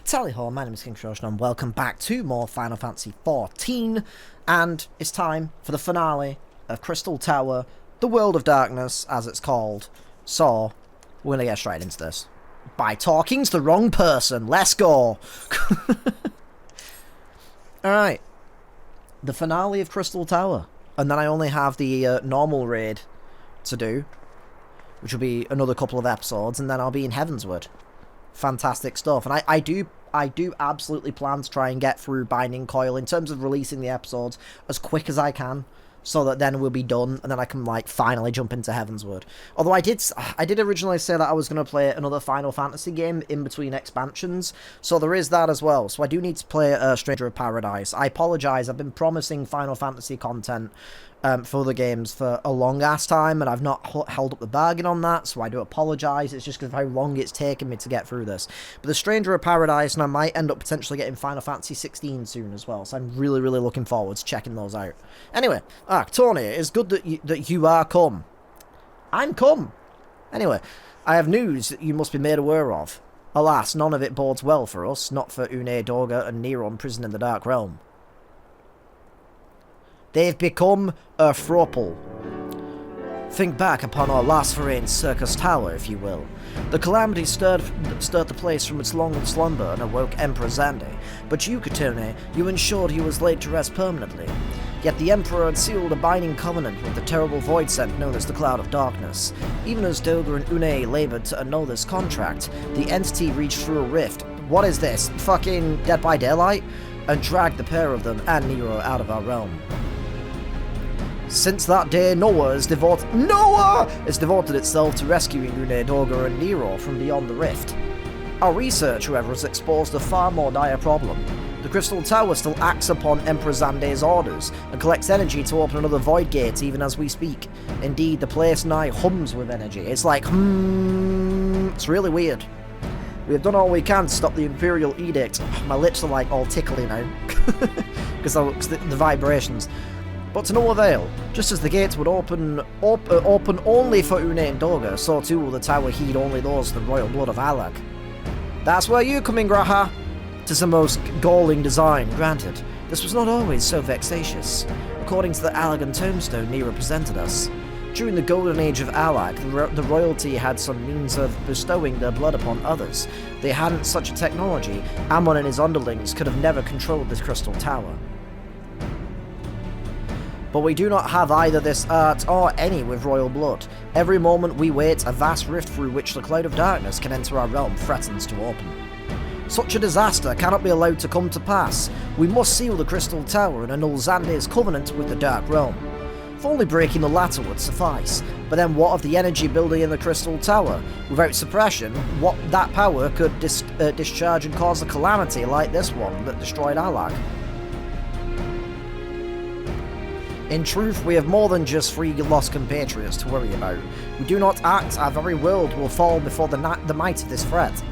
Tally ho, my name is KingFishOcean and welcome back to more Final Fantasy XIV, and it's time for the finale of Crystal Tower, the World of Darkness, as it's called. So, we're gonna get straight into this. By talking to the wrong person, let's go! Alright, the finale of Crystal Tower, and then I only have the normal raid to do, which will be another couple of episodes, and then I'll be in Heavensward. Fantastic stuff, and I do absolutely plan to try and get through Binding Coil in terms of releasing the episodes as quick as I can, so that then we'll be done, and then I can like finally jump into Heavensward. Although I did originally say that I was going to play another Final Fantasy game in between expansions, so there is that as well. So I do need to play Stranger of Paradise. I apologise, I've been promising Final Fantasy content for other games for a long ass time, and I've not held up the bargain on that, so I do apologise. It's just because of how long it's taken me to get through this. But the Stranger of Paradise, and I might end up potentially getting Final Fantasy XVI soon as well, so I'm really looking forward to checking those out. Anyway, Tony, it's good that you are come. I'm come. Anyway, I have news that you must be made aware of. Alas, none of it bodes well for us, not for Une, Dorga, and Nero imprisoned in the Dark Realm. They've become a throuple. Think back upon our last foray in Circus Tower, if you will. The calamity stirred the place from its long slumber and awoke Emperor Xande, but you, Katone, you ensured he was laid to rest permanently. Yet the Emperor had sealed a binding covenant with the terrible void scent known as the Cloud of Darkness. Even as Dorga and Une laboured to annul this contract, the entity reached through a rift. What is this? Fucking Dead by Daylight? And dragged the pair of them and Nero out of our realm. Since that day, Noah has devoted itself to rescuing Une, Dorga, and Nero from beyond the rift. Our research, however, has exposed a far more dire problem. The Crystal Tower still acts upon Emperor Xande's orders, and collects energy to open another void gate even as we speak. Indeed, the place nigh hums with energy. It's like, it's really weird. We have done all we can to stop the Imperial Edict. My lips are like all tickly now, because the vibrations. But to no avail. Just as the gates would open only for Une and Dorga, so too will the tower heed only those of the royal blood of Allag. That's where you come in, Graha. 'Tis a most galling design, granted. This was not always so vexatious. According to the Allagan tombstone Nero presented us, during the golden age of Allag, the royalty had some means of bestowing their blood upon others. They hadn't such a technology. Ammon and his underlings could have never controlled this crystal tower. But we do not have either this art or any with royal blood. Every moment we wait, a vast rift through which the Cloud of Darkness can enter our realm threatens to open. Such a disaster cannot be allowed to come to pass. We must seal the Crystal Tower and annul Xande's covenant with the Dark Realm. If only breaking the latter would suffice. But then what of the energy building in the Crystal Tower? Without suppression, what that power could discharge and cause a calamity like this one that destroyed Allag. In truth, we have more than just 3 lost compatriots to worry about. We do not act, our very world will fall before the might of this threat.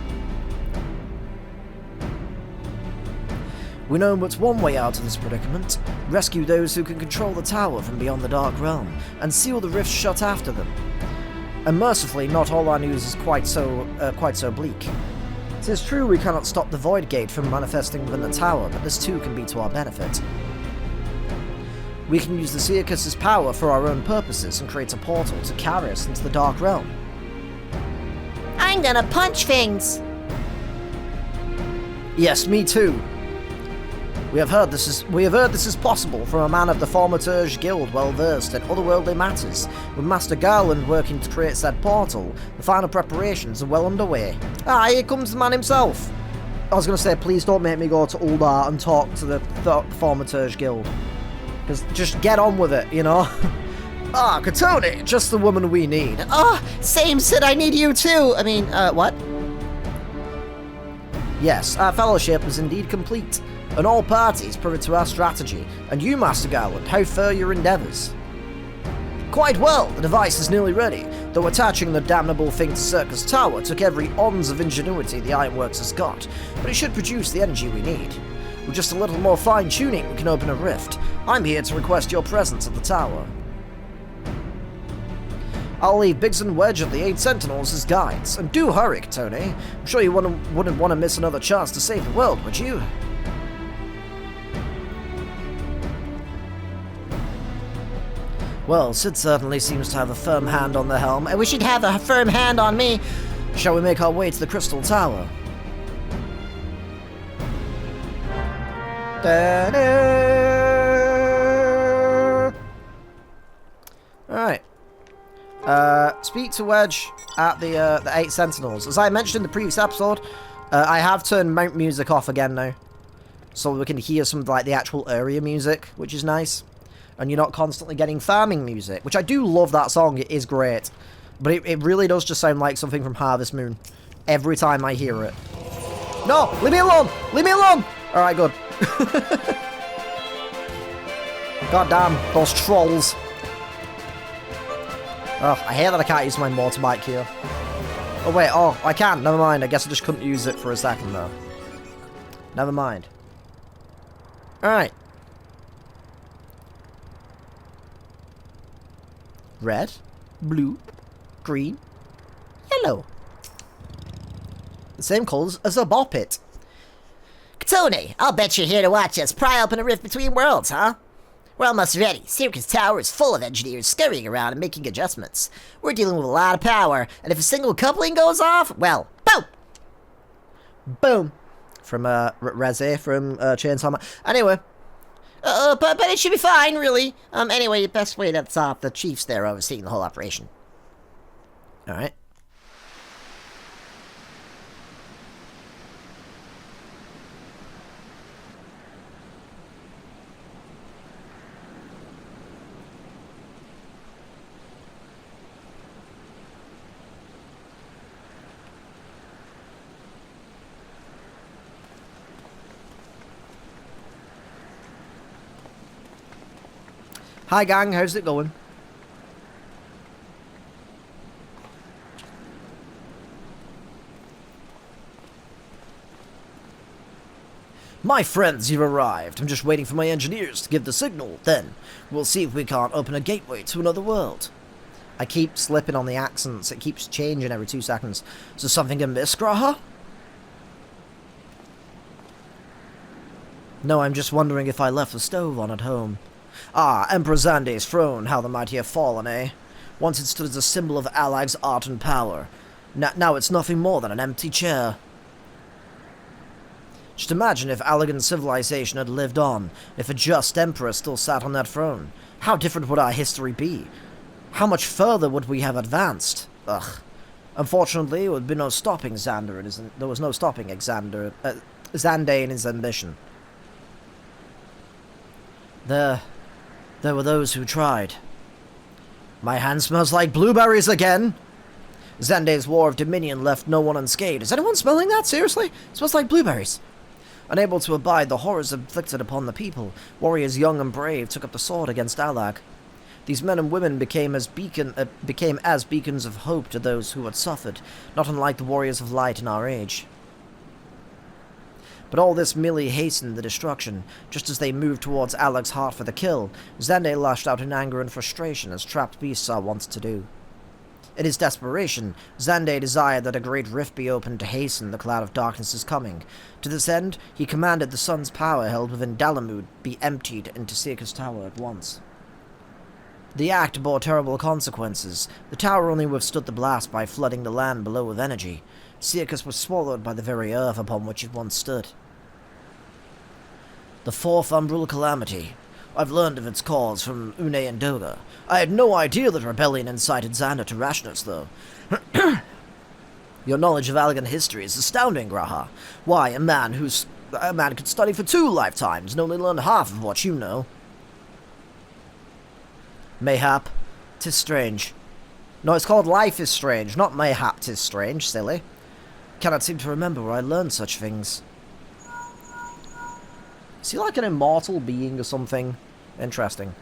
We know but one way out of this predicament: rescue those who can control the tower from beyond the Dark Realm, and seal the rift shut after them. And mercifully, not all our news is quite so bleak. It is true we cannot stop the Void Gate from manifesting within the tower, but this too can be to our benefit. We can use the Circus's power for our own purposes and create a portal to carry us into the Dark Realm. I'm gonna punch things! Yes, me too. We have heard this is possible from a man of the Thaumaturge Guild well versed in otherworldly matters. With Master Garland working to create said portal, the final preparations are well underway. Ah, here comes the man himself! I was going to say, please don't make me go to Uldar and talk to the Thaumaturge Guild. Because just get on with it, you know? Ah, Katone, just the woman we need. Oh, same Sid, I need you too! I mean, what? Yes, our fellowship is indeed complete, and all parties privy to our strategy. And you, Master Garland, how fare your endeavours? Quite well, the device is nearly ready, though attaching the damnable thing to Circus Tower took every ounce of ingenuity the Ironworks has got, but it should produce the energy we need. With just a little more fine-tuning, we can open a rift. I'm here to request your presence at the tower. I'll leave Biggs and Wedge at the 8 Sentinels as guides. And do hurry, Tony. I'm sure you wouldn't want to miss another chance to save the world, would you? Well, Sid certainly seems to have a firm hand on the helm, and we should have a firm hand on me. Shall we make our way to the Crystal Tower? Alright. Speak to Wedge at the 8 Sentinels. As I mentioned in the previous episode, I have turned mount music off again now. So we can hear some of like the actual area music, which is nice. And you're not constantly getting farming music, which I do love that song, it is great. But it really does just sound like something from Harvest Moon. Every time I hear it. No! Leave me alone! Leave me alone! Alright, good. God damn, those trolls. Ugh, I hate that I can't use my motorbike here. Oh wait, oh, I can, never mind. I guess I just couldn't use it for a second though. Never mind. Alright. Red, blue, green, yellow. The same colours as a bop it. Tony, I'll bet you're here to watch us pry open a rift between worlds, huh? We're almost ready. Circus Tower is full of engineers scurrying around and making adjustments. We're dealing with a lot of power, and if a single coupling goes off, well, boom! Boom. From, Reze from, Chainsaw Man. Anyway. But it should be fine, really. Anyway, the best way that's off. The chief's there overseeing the whole operation. Alright. Hi gang, how's it going? My friends, you've arrived. I'm just waiting for my engineers to give the signal. Then, we'll see if we can't open a gateway to another world. I keep slipping on the accents. It keeps changing every 2 seconds. Is there something amiss, Graha? No, I'm just wondering if I left the stove on at home. Ah, Emperor Xande's throne, how the mighty have fallen, eh? Once it stood as a symbol of Alag's art and power. Now it's nothing more than an empty chair. Just imagine if Allagan's civilization had lived on, if a just emperor still sat on that throne. How different would our history be? How much further would we have advanced? Ugh. Unfortunately, there would be no stopping Xander. There was no stopping Xander, Xande in his ambition. There were those who tried. My hand smells like blueberries again! Xande's War of Dominion left no one unscathed. Is anyone smelling that? Seriously? It smells like blueberries. Unable to abide the horrors inflicted upon the people, warriors young and brave took up the sword against Alag. These men and women became as beacons of hope to those who had suffered, not unlike the warriors of light in our age. But all this merely hastened the destruction. Just as they moved towards Alag's heart for the kill, Xande lashed out in anger and frustration as trapped beasts are wont to do. In his desperation, Xande desired that a great rift be opened to hasten the cloud of darkness's coming. To this end, he commanded the sun's power held within Dalamud be emptied into Circus Tower at once. The act bore terrible consequences. The tower only withstood the blast by flooding the land below with energy. Circus was swallowed by the very earth upon which it once stood. The fourth umbral calamity. I've learned of its cause from Une and Doga. I had no idea that rebellion incited Xander to rashness, though. Your knowledge of Allagan history is astounding, Graha. Why, a man could study for 2 lifetimes and only learn half of what you know. Mayhap. 'Tis strange. No, it's called Life is Strange, not mayhap 'tis strange, silly. Cannot seem to remember where I learned such things. Is he like an immortal being or something? Interesting.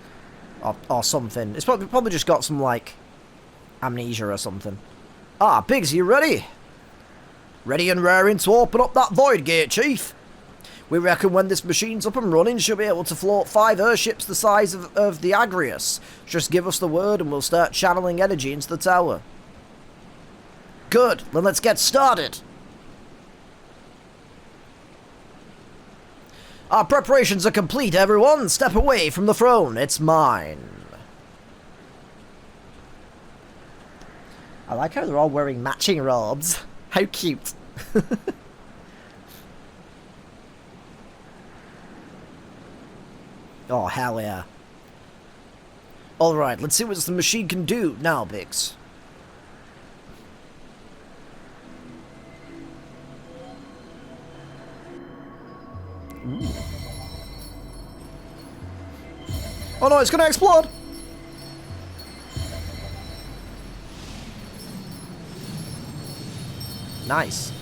Or something. It's probably just got some, like, amnesia or something. Ah, Biggs, you ready? Ready and raring to open up that void gate, Chief. We reckon when this machine's up and running, she'll be able to float 5 airships the size of the Agrius. Just give us the word and we'll start channeling energy into the tower. Good, then let's get started. Our preparations are complete, everyone. Step away from the throne. It's mine. I like how they're all wearing matching robes. How cute. Oh, hell yeah. Alright, let's see what the machine can do now, Biggs. Ooh. Oh no, it's gonna explode! Nice.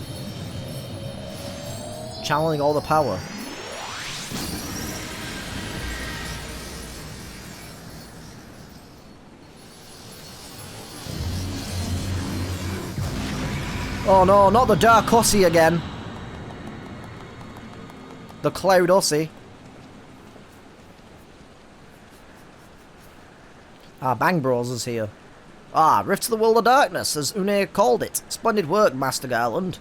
Channeling all the power. Oh no, not the Dark Hussy again. The Cloud Hussy. Ah, Bang Bros is here. Ah, Rift to the World of Darkness, as Une called it. Splendid work, Master Garland.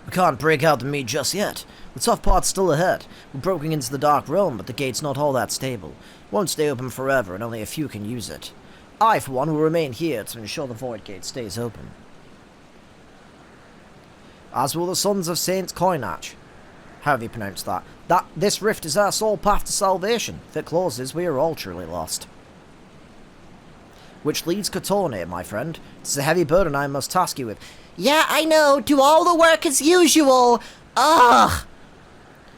We can't break out the meat just yet. The tough part's still ahead. We're broken into the Dark Realm, but the gate's not all that stable. It won't stay open forever, and only a few can use it. I, for one, will remain here to ensure the Void Gate stays open. As will the Sons of Saint Coinach. How have you pronounced that? This rift is our sole path to salvation. If it closes, we are all truly lost. Which leads Katone, my friend. It's a heavy burden I must task you with. Yeah, I know. Do all the work as usual. Ugh.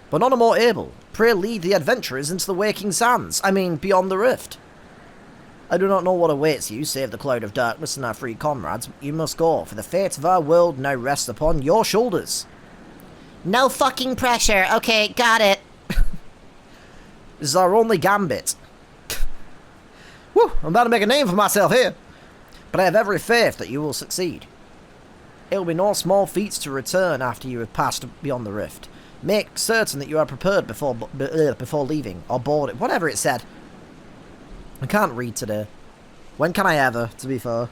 But none are more able. Pray lead the adventurers into the waking sands. I mean, beyond the rift. I do not know what awaits you, save the cloud of darkness and our free comrades. You must go, for the fate of our world now rests upon your shoulders. No fucking pressure. Okay, got it. This is our only gambit. Whew, I'm about to make a name for myself here. But I have every faith that you will succeed. It will be no small feat to return after you have passed beyond the rift. Make certain that you are prepared before leaving, or boarded, whatever it said. I can't read today. When can I ever, to be fair?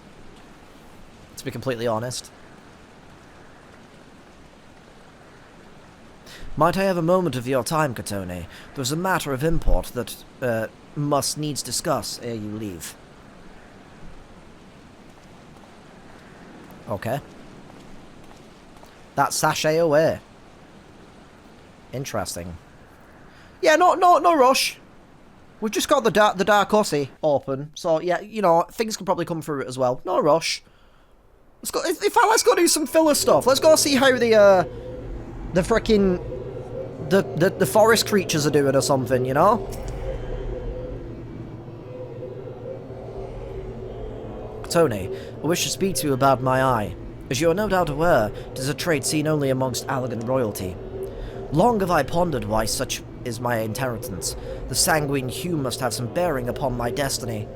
To be completely honest. Might I have a moment of your time, Katone? There's a matter of import that must needs discuss ere you leave. Okay. That sachet away. Interesting. Yeah, no rush. We've just got the Dark Hussy open, so yeah, you know, things can probably come through it as well. No rush. Let's go. In fact, let's go do some filler stuff. Let's go see how the frickin' the forest creatures are doing or something, you know? Tony, I wish to speak to you about my eye. As you are no doubt aware, it is a trait seen only amongst Allegan royalty. Long have I pondered why such is my inheritance. The sanguine hue must have some bearing upon my destiny.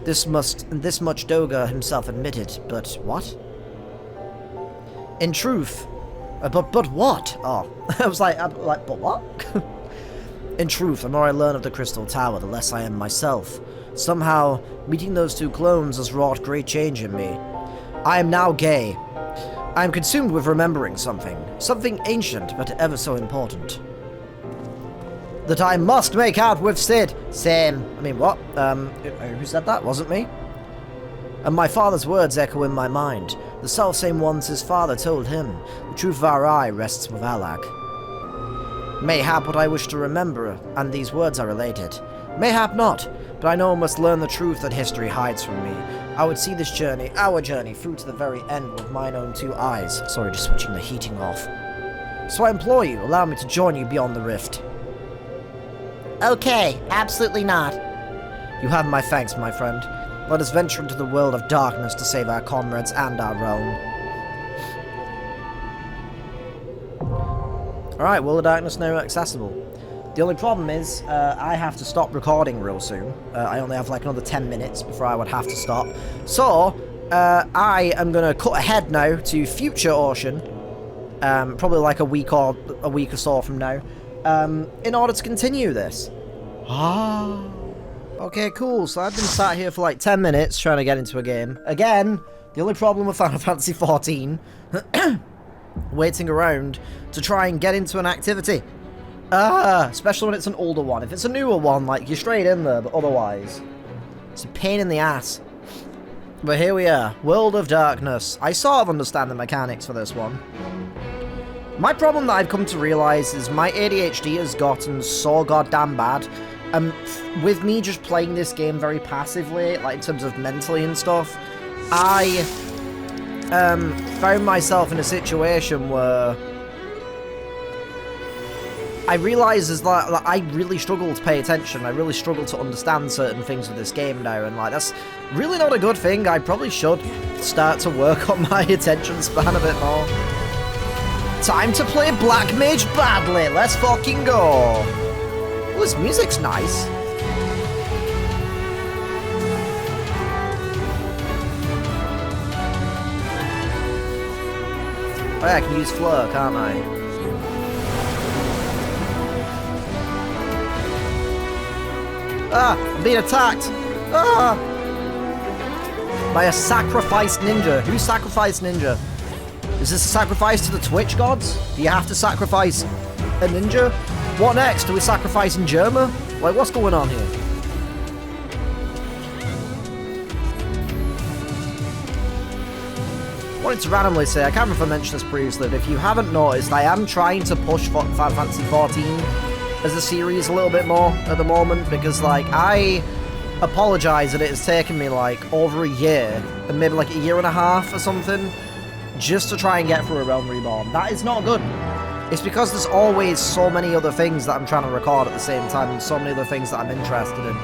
This much Doga himself admitted, but what? In truth, but what? Oh, I was like, but what? In truth, the more I learn of the Crystal Tower, the less I am myself. Somehow, meeting those two clones has wrought great change in me. I am now gay. I am consumed with remembering something. Something ancient, but ever so important. That I must make out with Sid. Same. I mean, what? Who said that? Wasn't me? And my father's words echo in my mind. The selfsame ones his father told him. The truth of our eye rests with Alag. Mayhap what I wish to remember, and these words are related. Mayhap not, but I know I must learn the truth that history hides from me. I would see this journey, our journey, through to the very end with mine own two eyes. Sorry, just switching the heating off. So I implore you, allow me to join you beyond the rift. Okay, absolutely not. You have my thanks, my friend. Let us venture into the world of darkness to save our comrades and our realm. Alright, World of Darkness now accessible. The only problem is, I have to stop recording real soon. I only have like another 10 minutes before I would have to stop. So, I am going to cut ahead now to FutureOcean. probably like a week or so from now, in order to continue this. Okay, cool. So I've been sat here for like 10 minutes trying to get into a game. Again, the only problem with Final Fantasy XIV, waiting around to try and get into an activity. Especially when it's an older one. If it's a newer one, like, you're straight in there, but otherwise, it's a pain in the ass. But here we are, World of Darkness. I sort of understand the mechanics for this one. My problem that I've come to realise is my ADHD has gotten so goddamn bad. With me just playing this game very passively, like in terms of mentally and stuff, I found myself in a situation where I realise is that I really struggle to pay attention. I really struggle to understand certain things with this game now, and like that's really not a good thing. I probably should start to work on my attention span a bit more. Time to play Black Mage badly. Let's fucking go. Well, this music's nice. Oh yeah, I can use Fleur, can't I? I'm being attacked! By a sacrificed ninja. Who sacrificed ninja? Is this a sacrifice to the Twitch gods? Do you have to sacrifice a ninja? What next? Do we sacrifice in Germa? Like, what's going on here? I wanted to randomly say, I can't remember if I mentioned this previously, but if you haven't noticed, I am trying to push Final Fantasy XIV as a series a little bit more at the moment, because, like, I apologise that it has taken me, like, over a year, and maybe, like, a year and a half or something, just to try and get through A Realm Reborn. That is not good. It's because there's always so many other things that I'm trying to record at the same time, and so many other things that I'm interested in.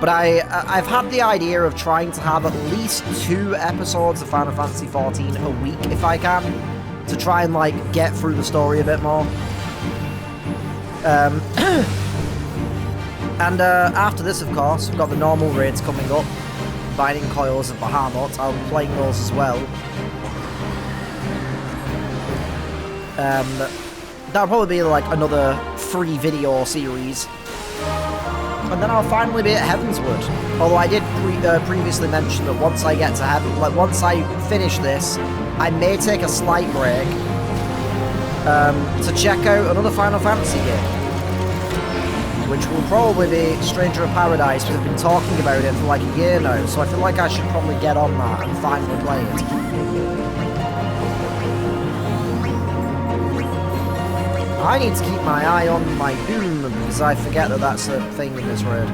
But I've had the idea of trying to have at least 2 episodes of Final Fantasy XIV a week, if I can, to try and, like, get through the story a bit more. And after this, of course, we've got the normal raids coming up. Binding Coils of Bahamut. I'll be playing those as well. That'll probably be like another free video series. And then I'll finally be at Heavensward. Although I did previously mention that once I get to Heaven, like once I finish this, I may take a slight break to check out another Final Fantasy game, which will probably be Stranger of Paradise, because I've been talking about it for like a year now, so I feel like I should probably get on that and finally play it. I need to keep my eye on my Doom, because I forget that that's a thing in this raid.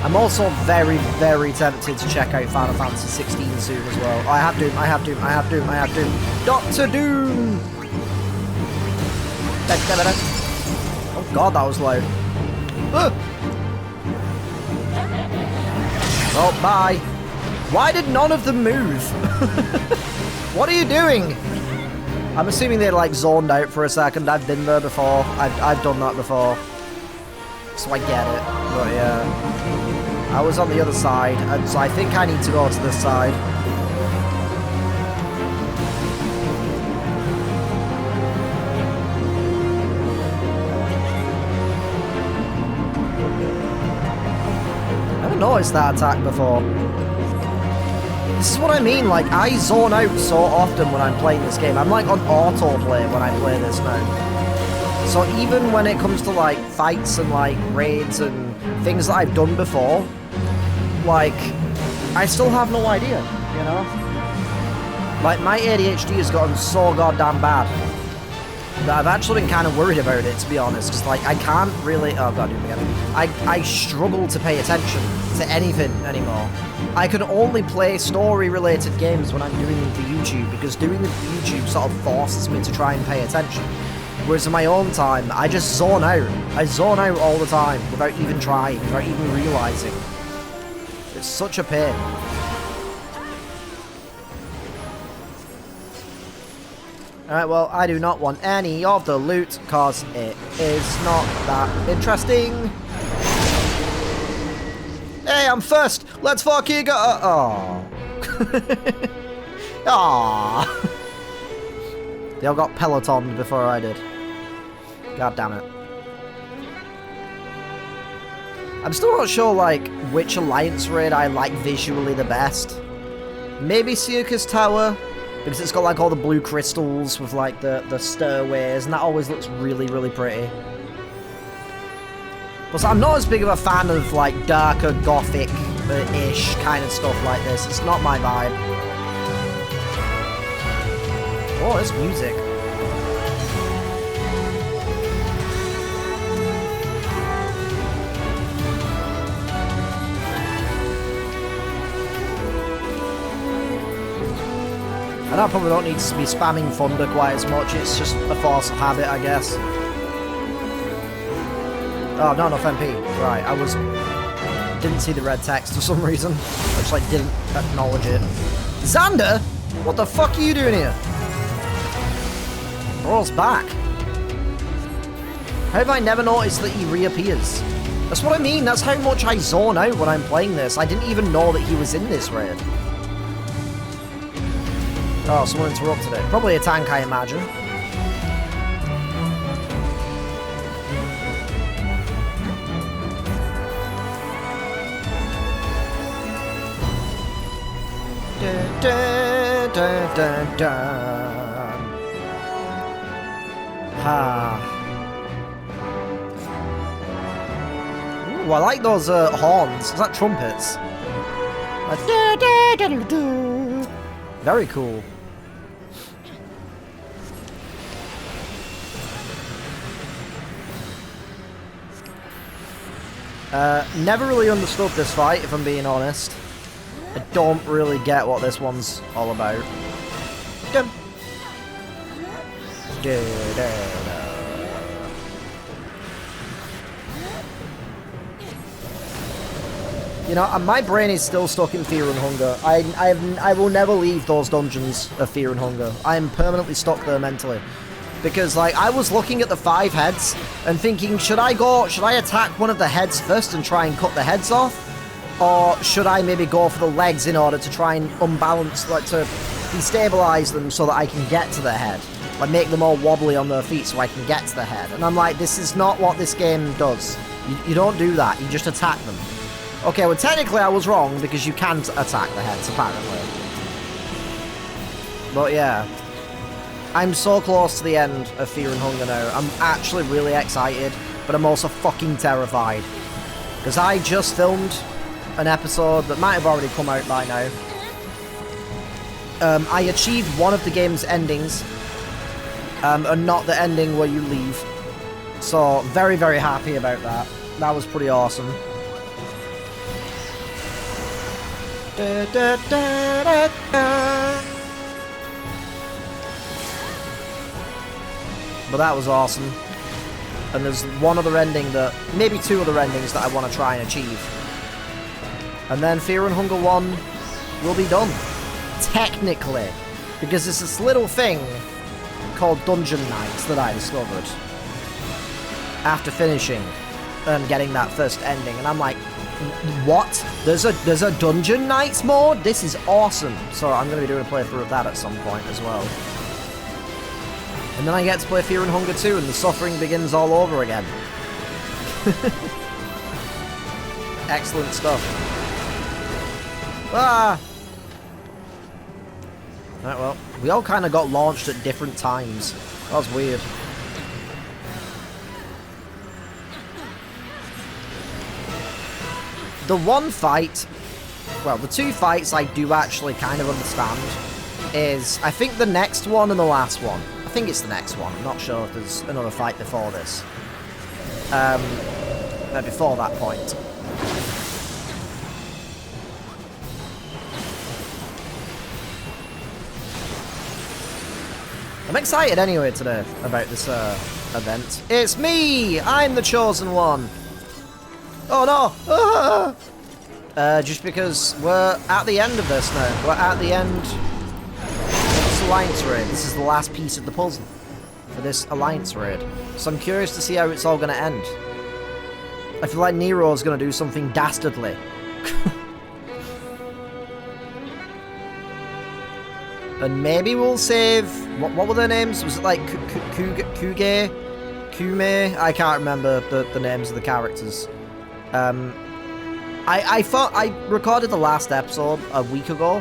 I'm also very, very tempted to check out Final Fantasy XVI soon as well. I have Doom, I have Doom, I have Doom, I have Doom. Dr. Doom! Oh god, that was loud. Oh, bye. Why did none of them move? What are you doing? I'm assuming they're like zoned out for a second. I've been there before. I've done that before. So I get it. But yeah. I was on the other side, and so I think I need to go to this side. I haven't noticed that attack before. This is what I mean, like, I zone out so often when I'm playing this game. I'm like on autoplay when I play this now. So even when it comes to like fights and like raids and things that I've done before, like, I still have no idea, you know? Like, my ADHD has gotten so goddamn bad that I've actually been kind of worried about it, to be honest, because, like, I can't really... Oh, God, do it again. I struggle to pay attention to anything anymore. I can only play story-related games when I'm doing them for YouTube, because doing them for YouTube sort of forces me to try and pay attention. Whereas in my own time, I just zone out. I zone out all the time, without even trying, without even realising. It's such a pain. Alright, well, I do not want any of the loot, because it is not that interesting. Hey, I'm first. Let's fucking go. Oh. Aww. They all got pelotoned before I did. God damn it. I'm still not sure, like, which alliance raid I like visually the best. Maybe Circus Tower, because it's got, like, all the blue crystals with, like, the stairways, and that always looks really, really pretty. But I'm not as big of a fan of, like, darker, gothic-ish kind of stuff like this. It's not my vibe. Oh, there's music. And I probably don't need to be spamming Thunder quite as much, it's just a force of habit, I guess. Oh, not enough MP. Right, didn't see the red text for some reason. I just, like, didn't acknowledge it. Xander? What the fuck are you doing here? Brawl's back. How have I never noticed that he reappears? That's what I mean, that's how much I zone out when I'm playing this. I didn't even know that he was in this raid. Oh, someone interrupted it. Probably a tank, I imagine. Dun, dun, dun, dun, dun. Ha. Ooh, I like those horns. Is that trumpets? Very cool. Never really understood this fight, if I'm being honest. I don't really get what this one's all about. Dum. You know, my brain is still stuck in Fear and Hunger. I will never leave those dungeons of Fear and Hunger. I am permanently stuck there mentally. Because, like, I was looking at the 5 heads and thinking, should I attack one of the heads first and try and cut the heads off? Or should I maybe go for the legs in order to try and unbalance, like, to destabilize them so that I can get to the head? Like, make them all wobbly on their feet so I can get to the head. And I'm like, this is not what this game does. You don't do that, you just attack them. Okay, well, technically I was wrong, because you can't attack the heads, apparently. But yeah. I'm so close to the end of Fear and Hunger now. I'm actually really excited, but I'm also fucking terrified. Because I just filmed an episode that might have already come out by now. I achieved one of the game's endings, and not the ending where you leave. So, very, very happy about that. That was pretty awesome. Da, da, da, da, da. But that was awesome. And there's one other ending that, maybe 2 other endings that I want to try and achieve. And then Fear and Hunger 1 will be done. Technically. Because there's this little thing called Dungeon Nights that I discovered after finishing and getting that first ending. And I'm like, what? There's a Dungeon Nights mode? This is awesome. So I'm going to be doing a playthrough of that at some point as well. And then I get to play Fear and Hunger 2 and the suffering begins all over again. Excellent stuff. Ah! Right, well, we all kind of got launched at different times. That was weird. The one fight, well, the 2 fights I do actually kind of understand is, I think the next one and the last one. I think it's the next one. I'm not sure if there's another fight before this. Before that point. I'm excited anyway today about this event. It's me! I'm the chosen one! Oh no! Ah! Just because we're at the end of this now. We're at the end of this Alliance raid. This is the last piece of the puzzle for this Alliance raid. So I'm curious to see how it's all going to end. I feel like Nero's going to do something dastardly And maybe we'll save... What were their names? Was it like Kuge? Kume? I can't remember the names of the characters. I thought I recorded the last episode a week ago.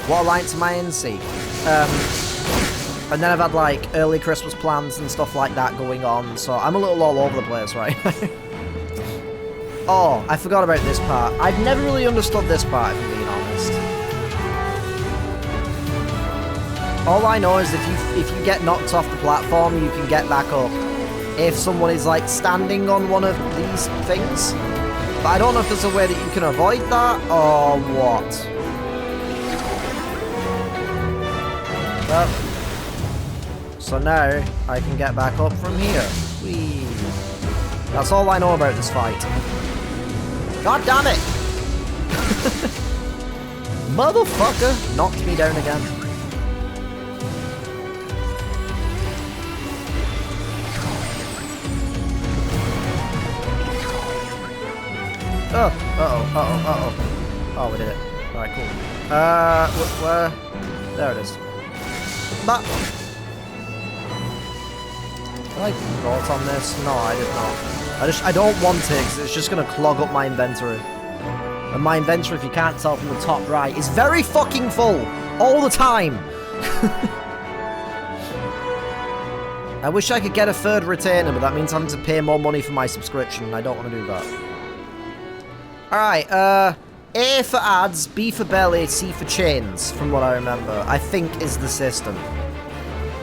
What alliance am I in? See. And then I've had like early Christmas plans and stuff like that going on, so I'm a little all over the place right now. Oh, I forgot about this part. I've never really understood this part, if I'm being honest. All I know is if you get knocked off the platform, you can get back up. If someone is like standing on one of these things. But I don't know if there's a way that you can avoid that or what. Well, so now I can get back up from here. Whee. That's all I know about this fight. God damn it! Motherfucker knocked me down again. Oh, uh-oh. Oh, we did it. Alright, cool. Where? There it is. But... Did I vote on this? No, I did not. I don't want it, because it's just going to clog up my inventory. And my inventory, if you can't tell from the top right, is very fucking full. All the time. I wish I could get a third retainer, but that means I'm having to pay more money for my subscription, and I don't want to do that. Alright, A for ads, B for belly, C for chains, from what I remember, I think is the system.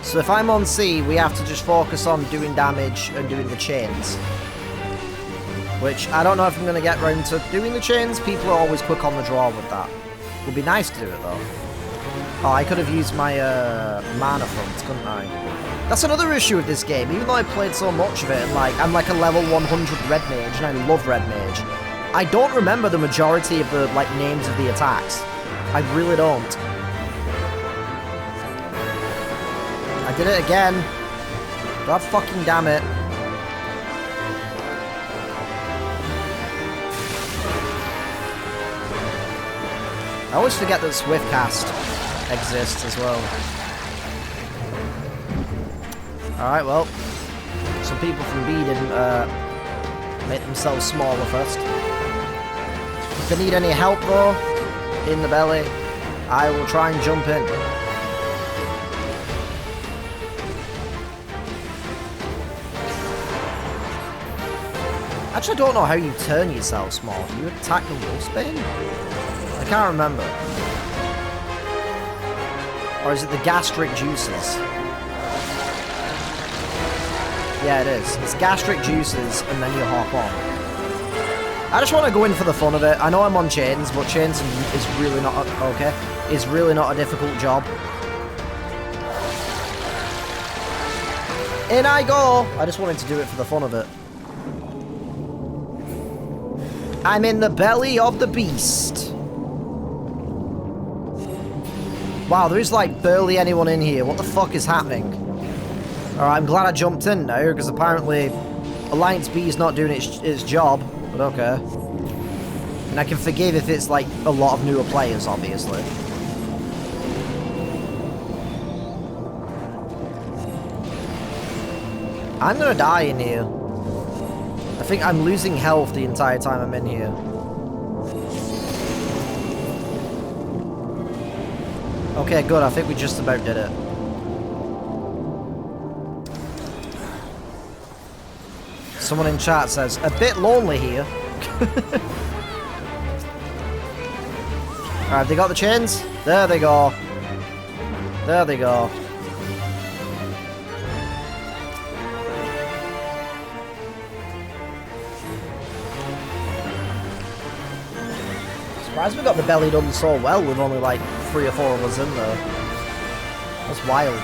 So if I'm on C, we have to just focus on doing damage and doing the chains. Which, I don't know if I'm going to get round to doing the chains. People are always quick on the draw with that. Would be nice to do it, though. Oh, I could have used my mana fronts, couldn't I? That's another issue with this game. Even though I played so much of it, and like I'm like a level 100 red mage, and I love red mage, I don't remember the majority of the like names of the attacks. I really don't. I did it again. God fucking damn it. I always forget that Swiftcast exists as well. Alright, well. Some people from B didn't make themselves smaller first. If they need any help though, in the belly, I will try and jump in. Actually, I don't know how you turn yourself small. Do you attack the wolfsbane? I can't remember. Or is it the gastric juices? Yeah, it is. It's gastric juices, and then you hop on. I just want to go in for the fun of it. I know I'm on chains, but chains is really not is really not a difficult job. In I go! I just wanted to do it for the fun of it. I'm in the belly of the beast. Wow, there is like barely anyone in here. What the fuck is happening? Alright, I'm glad I jumped in now, because apparently Alliance B is not doing its job, but okay. And I can forgive if it's like a lot of newer players, obviously. I'm gonna die in here. I think I'm losing health the entire time I'm in here. Okay, good. I think we just about did it. Someone in chat says, a bit lonely here. Alright, have they got the chains? There they go. There they go. Surprised we got the belly done so well with only like 3 or 4 of us in there. That's wild.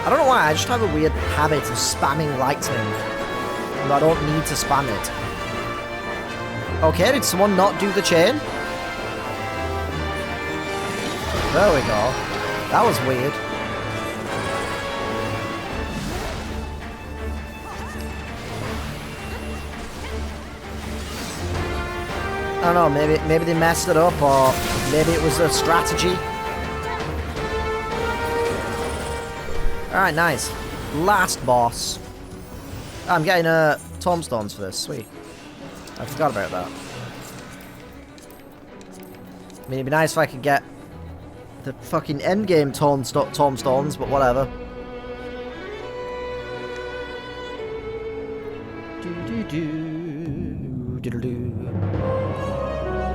I don't know why, I just have a weird habit of spamming lightning. And I don't need to spam it. Okay, did someone not do the chain? There we go. That was weird. I don't know, maybe they messed it up, or maybe it was a strategy. Alright, nice. Last boss. I'm getting tombstones for this, sweet. I forgot about that. I mean, it'd be nice if I could get the fucking endgame tombstones, but whatever.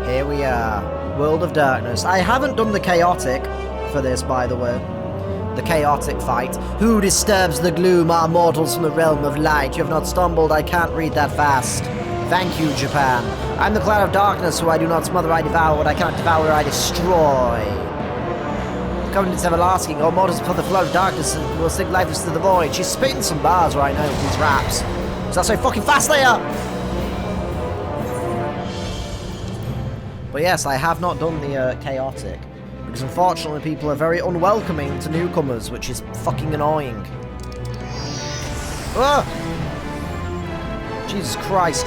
Here we are. World of Darkness. I haven't done the chaotic for this, by the way. The chaotic fight. Who disturbs the gloom, our mortals from the realm of light? You have not stumbled, I can't read that fast. Thank you, Japan. I'm the cloud of darkness, who I do not smother, I devour. What I cannot devour, I destroy. The covenant is everlasting, all mortals for the flood of darkness and will sink lifeless to the void. She's spitting some bars right now with these raps. So that's so fucking fast they are! But yes, I have not done the chaotic. Because unfortunately people are very unwelcoming to newcomers, which is fucking annoying. Ah! Jesus Christ.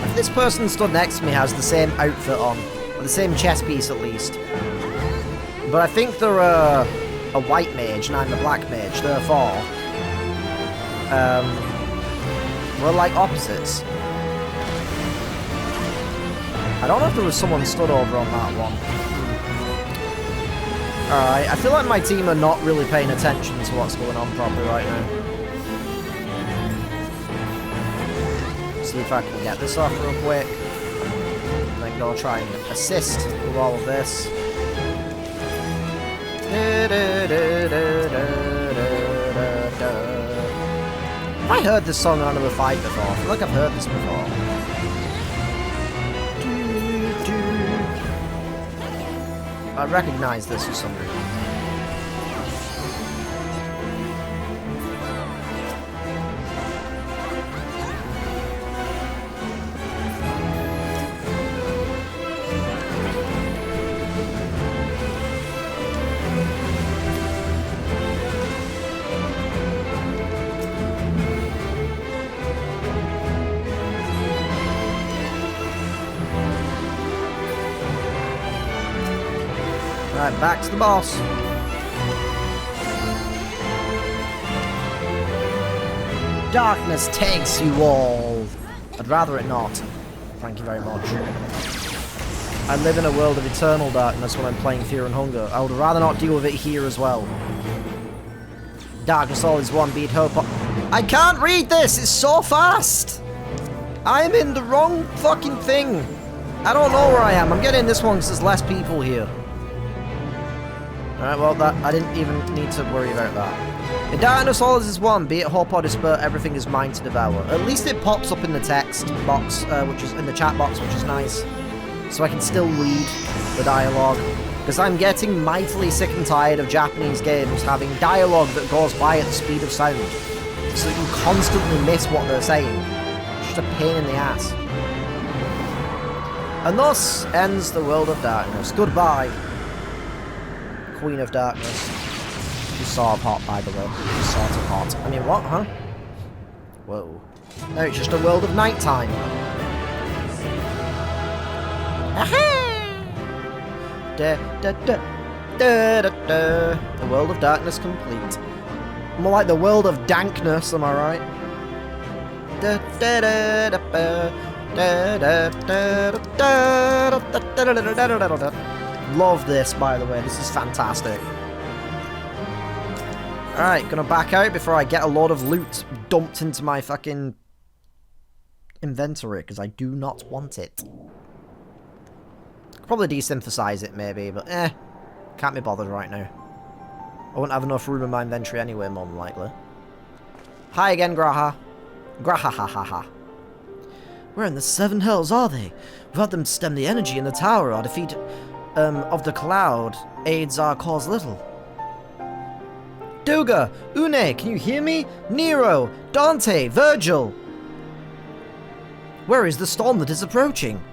If this person stood next to me has the same outfit on, or the same chest piece at least. But I think they're a white mage and I'm the black mage, therefore we're like opposites. I don't know if there was someone stood over on that one. Alright, I feel like my team are not really paying attention to what's going on properly right now. See if I can get this off real quick. And then go try and assist with all of this. Have I heard this song on another fight before? I feel like I've heard this before. I recognise this for some reason. Right, back to the boss. Darkness takes you all. I'd rather it not. Thank you very much. I live in a world of eternal darkness when I'm playing Fear and Hunger. I would rather not deal with it here as well. Darkness all is one, be it hope. I can't read this! It's so fast! I'm in the wrong fucking thing. I don't know where I am. I'm getting this one because there's less people here. Alright, well, I didn't even need to worry about that. In darkness, all is one, be it hope or despair, everything is mine to devour. At least it pops up in the text box, which is in the chat box, which is nice. So I can still read the dialogue. Because I'm getting mightily sick and tired of Japanese games having dialogue that goes by at the speed of sound. So that you constantly miss what they're saying. It's just a pain in the ass. And thus ends the world of darkness. Goodbye. Queen of Darkness. She's sort of hot, by the way. She's sort of hot. I mean, what, huh? Whoa. No, it's just a world of nighttime. Aha! Da, da, da, da, da, da. The world of darkness complete. More like the world of dankness, am I right? Da, da, da, da, da, da, da, da, da, da, da, da, da. Love this, by the way. This is fantastic. Alright, gonna back out before I get a lot of loot dumped into my fucking inventory, because I do not want it. Could probably desynthesize it, maybe, but can't be bothered right now. I won't have enough room in my inventory anyway, more than likely. Hi again, Graha. Graha-ha-ha-ha. Where in the seven hells are they? Without them to stem the energy in the tower, our defeat of the cloud aids our cause little. Duga! Une! Can you hear me? Nero! Dante! Virgil! Where is the storm that is approaching?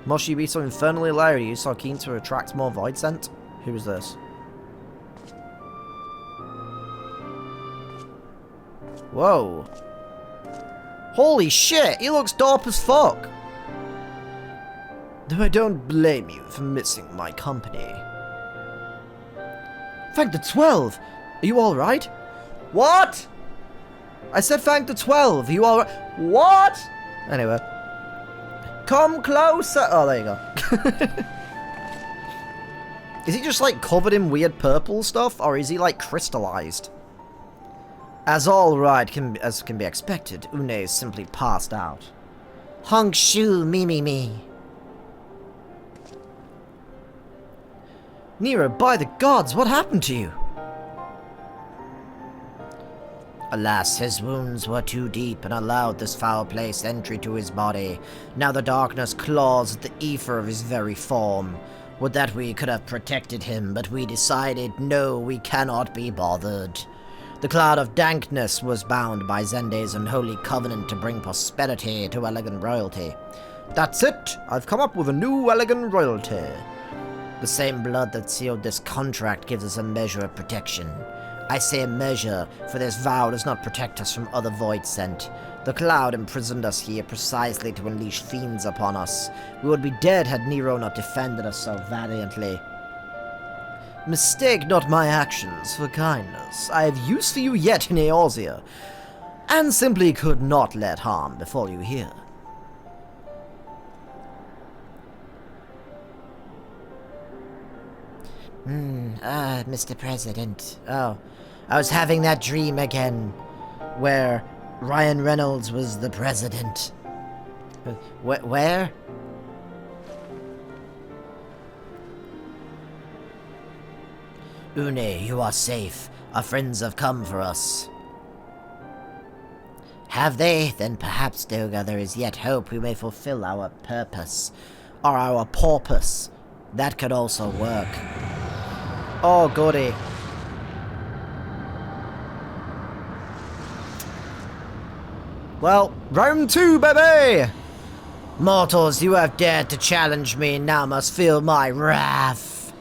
Must you be so infernally loud? Are you so keen to attract more void scent? Who is this? Whoa. Holy shit, he looks dope as fuck. Though I don't blame you for missing my company. Thank the 12! Are you alright? What? I said thank the 12, are you alright? What? Anyway. Come closer! Oh, there you go. Is he just like covered in weird purple stuff, or is he like crystallized? As as can be expected, Une simply passed out. Honk shoo, me. Nero, by the gods, what happened to you? Alas, his wounds were too deep and allowed this foul place entry to his body. Now the darkness claws at the ether of his very form. Would that we could have protected him, but we decided, no, we cannot be bothered. The cloud of dankness was bound by Zende's unholy covenant to bring prosperity to elegant royalty. That's it! I've come up with a new elegant royalty. The same blood that sealed this contract gives us a measure of protection. I say measure, for this vow does not protect us from other void sent. The cloud imprisoned us here precisely to unleash fiends upon us. We would be dead had Nero not defended us so valiantly. Mistake not my actions for kindness. I have use for you yet in Eorzea, and simply could not let harm befall you here. Mr. President. Oh, I was having that dream again, where Ryan Reynolds was the president. Where? Une, you are safe. Our friends have come for us. Have they? Then perhaps, Doga, there is yet hope we may fulfill our purpose. Or our porpoise. That could also work. Oh, goody. Well, round 2, baby! Mortals, you have dared to challenge me and now must feel my wrath.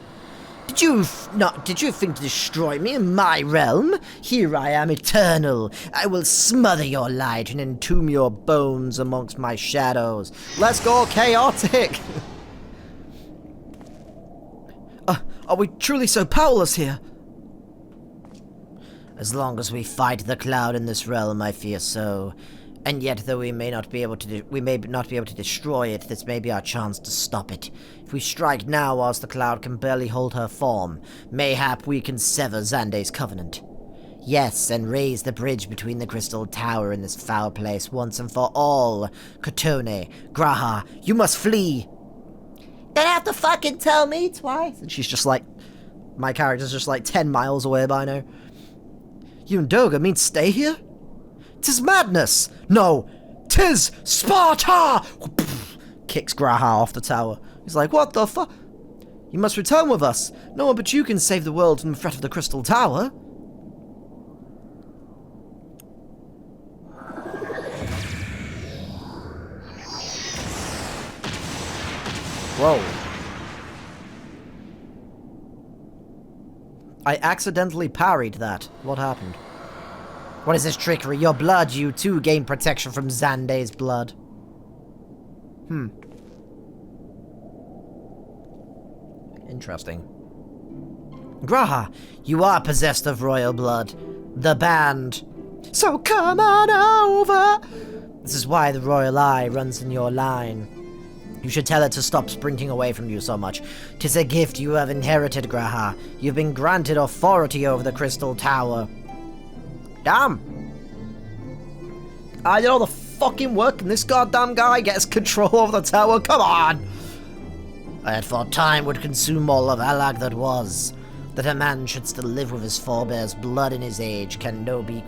Did you think to destroy me in my realm? Here I am, eternal. I will smother your light and entomb your bones amongst my shadows. Let's go chaotic! Are we truly so powerless here? As long as we fight the cloud in this realm, I fear so. And yet, though we may not be able to destroy it, this may be our chance to stop it. If we strike now whilst the cloud can barely hold her form, mayhap we can sever Zande's covenant. Yes, and raise the bridge between the Crystal Tower and this foul place once and for all. Kotone, Graha, you must flee! Don't have to fucking tell me twice. And she's just like, my character's just like 10 miles away by now. You and Doga mean stay here? 'Tis madness! No! 'Tis Sparta! Kicks Graha off the tower. He's like, what the fuck? You must return with us. No one but you can save the world from the threat of the Crystal Tower. Whoa. I accidentally parried that. What happened? What is this trickery? Your blood, you too gain protection from Zande's blood. Interesting. Graha, you are possessed of royal blood. The band. So come on over! This is why the royal eye runs in your line. You should tell it to stop sprinting away from you so much. 'Tis a gift you have inherited, Graha. You've been granted authority over the Crystal Tower. Damn! I did all the fucking work and this goddamn guy gets control over the tower, come on! I had thought time would consume all of Alag that was. That a man should still live with his forebears' blood in his age can be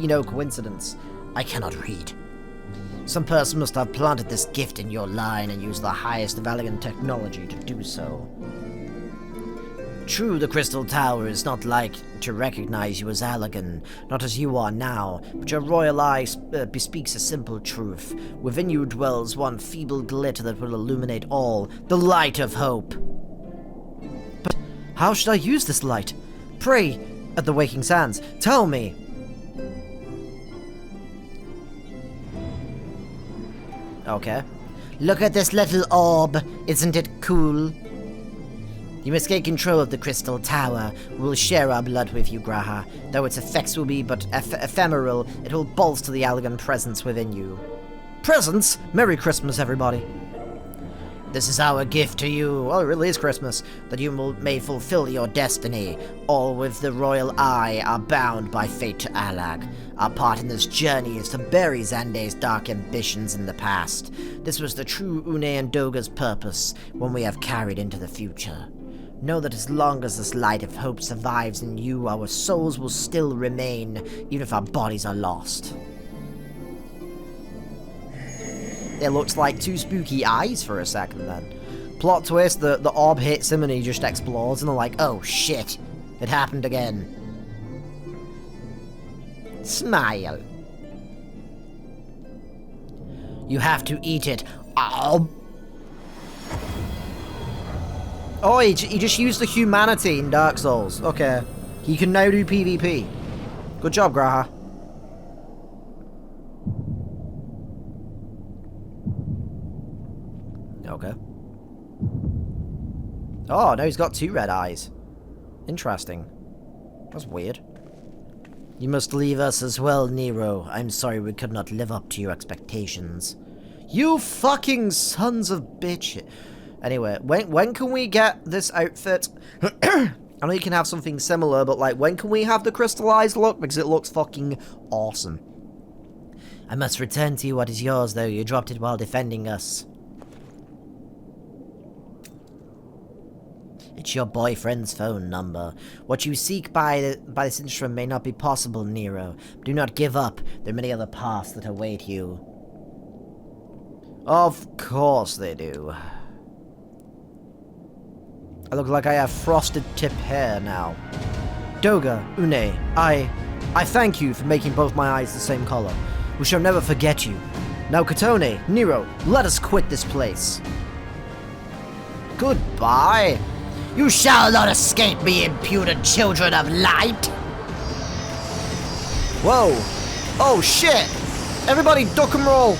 no coincidence. I cannot read. Some person must have planted this gift in your line and used the highest of elegant technology to do so. True, the Crystal Tower is not like to recognize you as Allagan, not as you are now, but your royal eye bespeaks a simple truth. Within you dwells one feeble glitter that will illuminate all, the light of hope. But how should I use this light? Pray, at the Waking Sands, tell me. Okay. Look at this little orb. Isn't it cool? You must get control of the Crystal Tower. We'll share our blood with you, Graha. Though its effects will be but ephemeral, it will bolster the Allagan presence within you. Presents? Merry Christmas, everybody. This is our gift to you. Oh, it really is Christmas. That you may fulfill your destiny. All with the royal eye are bound by fate to Allag. Our part in this journey is to bury Xande's dark ambitions in the past. This was the true Une and Doga's purpose, one we have carried into the future. Know that as long as this light of hope survives in you, our souls will still remain, even if our bodies are lost. It looks like two spooky eyes for a second then. Plot twist, the orb hits him and he just explodes and they're like, oh shit, it happened again. Smile. You have to eat it. Oh, he just used the humanity in Dark Souls. Okay. He can now do PvP. Good job, Graha. Okay. Oh, now he's got two red eyes. Interesting. That's weird. You must leave us as well, Nero. I'm sorry we could not live up to your expectations. You fucking sons of bitch. Anyway, when can we get this outfit? I know you can have something similar, but like, when can we have the crystallized look? Because it looks fucking awesome. I must return to you what is yours, though. You dropped it while defending us. It's your boyfriend's phone number. What you seek by this instrument may not be possible, Nero. Do not give up. There are many other paths that await you. Of course they do. I look like I have frosted tip hair now. Doga, Une, I thank you for making both my eyes the same color. We shall never forget you. Now, Katone, Nero, let us quit this place. Goodbye. You shall not escape me, impudent children of light! Whoa! Oh shit! Everybody duck and roll!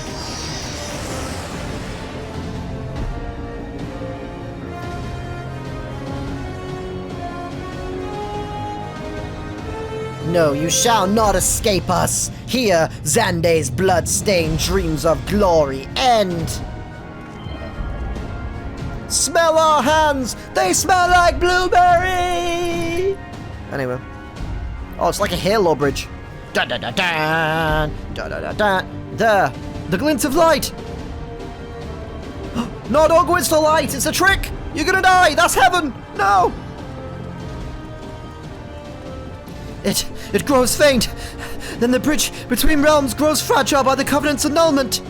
No, you shall not escape us! Here, Xande's blood-stained dreams of glory end! Smell our hands! They smell like blueberry! Anyway. Oh, it's like a halo bridge. Dun dun dun dun! Dun dun dun dun! There! The glint of light! No, don't go into the light! It's a trick! You're gonna die! That's heaven! No! It grows faint. Then the bridge between realms grows fragile by the Covenant's annulment.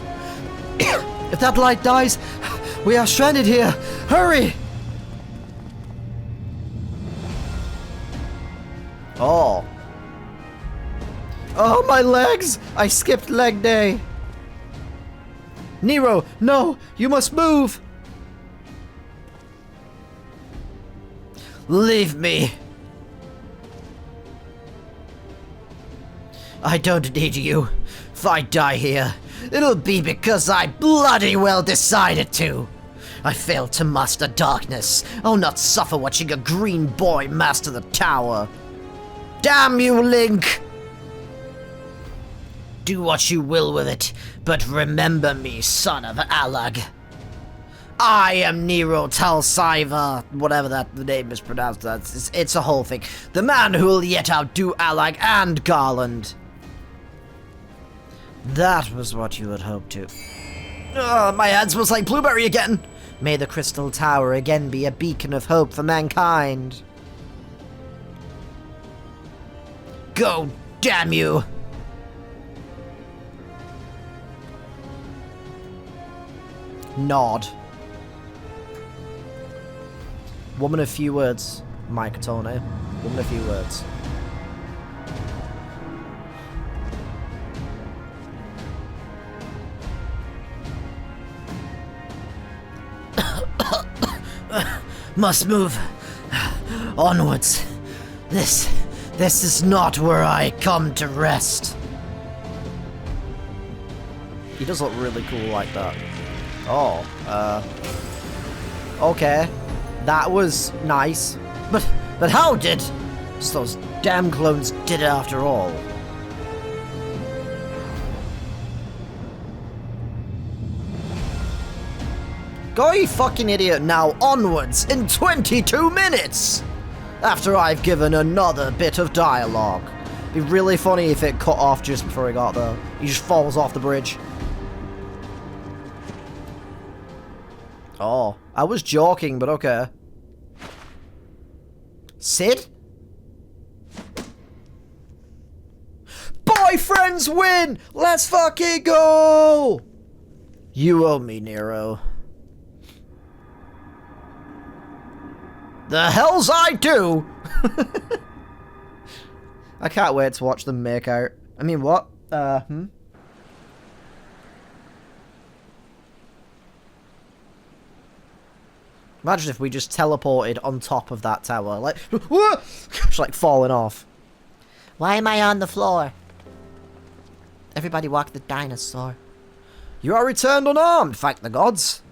If that light dies, we are stranded here. Hurry! Oh. Oh, my legs! I skipped leg day. Nero, no! You must move! Leave me. I don't need you. If I die here, it'll be because I bloody well decided to. I failed to master darkness. I'll not suffer watching a green boy master the tower. Damn you, Link! Do what you will with it, but remember me, son of Allag. I am Nero Talsaiva, whatever the name is pronounced. It's a whole thing. The man who will yet outdo Allag and Garland. That was what you had hoped to. My head smells like blueberry again. May the Crystal Tower again be a beacon of hope for mankind. Go, damn you! Nod. Woman of few words, Mike Tone. Woman of few words. Must move. Onwards. This is not where I come to rest. He does look really cool like that. Oh, okay. That was nice. But how did... So those damn clones did it after all. Go, you fucking idiot, now onwards in 22 minutes! After I've given another bit of dialogue. It'd be really funny if it cut off just before he got there. He just falls off the bridge. Oh, I was joking, but okay. Sid? Boyfriends win! Let's fucking go! You owe me, Nero. The hells I do! I can't wait to watch them make out. I mean, what? Imagine if we just teleported on top of that tower, like, just like falling off. Why am I on the floor? Everybody walk the dinosaur. You are returned unarmed, thank the gods.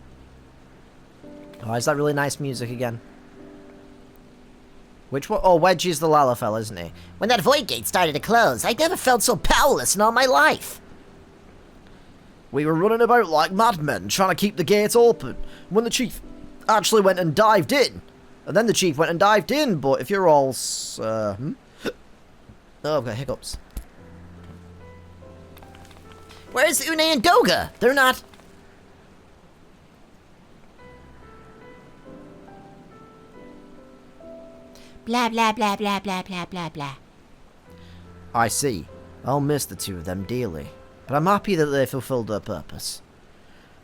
Oh, is that really nice music again? Which one? Oh, Wedge is the Lalafell, isn't he? When that void gate started to close, I never felt so powerless in all my life. We were running about like madmen, trying to keep the gate open. When the chief actually went and dived in. And then the chief went and dived in, but if you're all... Oh, I've got hiccups. Where's Une and Doga? They're not... Blah, blah, blah, blah, blah, blah, blah, blah. I see. I'll miss the two of them dearly. But I'm happy that they fulfilled their purpose.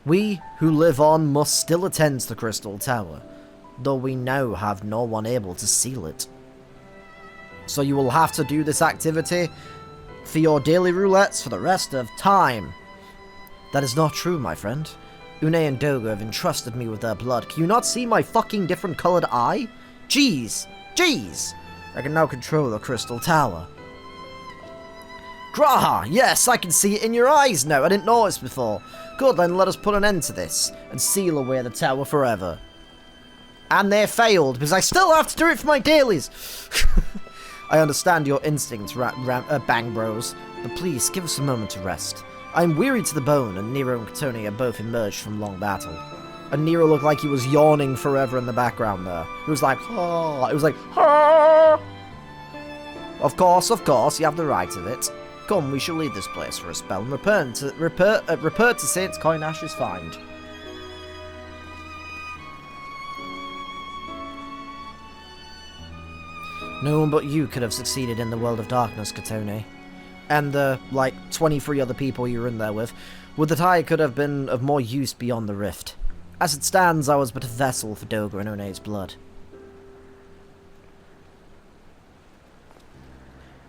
We, who live on, must still attend the Crystal Tower, though we now have no one able to seal it. So you will have to do this activity for your daily roulettes for the rest of time. That is not true, my friend. Une and Doga have entrusted me with their blood. Can you not see my fucking different coloured eye? Jeez. Jeez. I can now control the Crystal Tower. Graha! Yes, I can see it in your eyes now. I didn't notice before. Good, then let us put an end to this and seal away the tower forever. And they failed, because I still have to do it for my dailies. I understand your instincts, Bang Bros, but please give us a moment to rest. I'm weary to the bone, and Nero and Katoni are both emerged from long battle. And Nero looked like he was yawning forever in the background there. He was like, oh, it was like, oh. Of course, you have the right of it. Come, we shall leave this place for a spell and return to Saint Coinash's find. No one but you could have succeeded in the world of darkness, Katone. And the, 23 other people you were in there with. Would that I could have been of more use beyond the rift. As it stands, I was but a vessel for Doga and One's blood.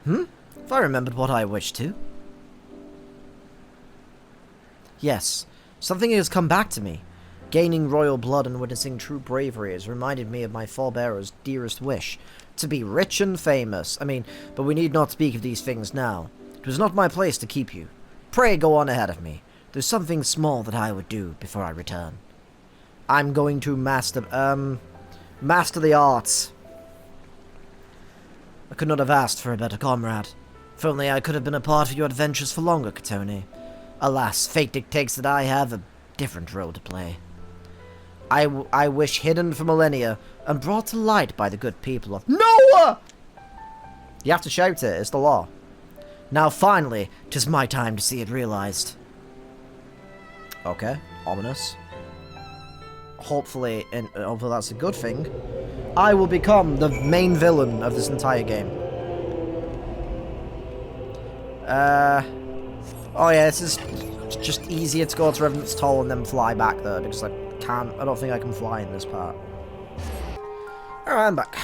If I remembered what I wished to. Yes, something has come back to me. Gaining royal blood and witnessing true bravery has reminded me of my forebearer's dearest wish. To be rich and famous. But we need not speak of these things now. It was not my place to keep you. Pray go on ahead of me. There's something small that I would do before I return. I'm going to master the arts. I could not have asked for a better comrade. If only I could have been a part of your adventures for longer, Katone. Alas, fate dictates that I have a different role to play. I wish hidden for millennia and brought to light by the good people of Noah! You have to shout it, it's the law. Now finally, 'tis my time to see it realized. Okay, ominous. Hopefully that's a good thing, I will become the main villain of this entire game. Oh yeah, this is just easier to go to Revenant's Toll and then fly back there, because I don't think I can fly in this part. Alright, I'm back.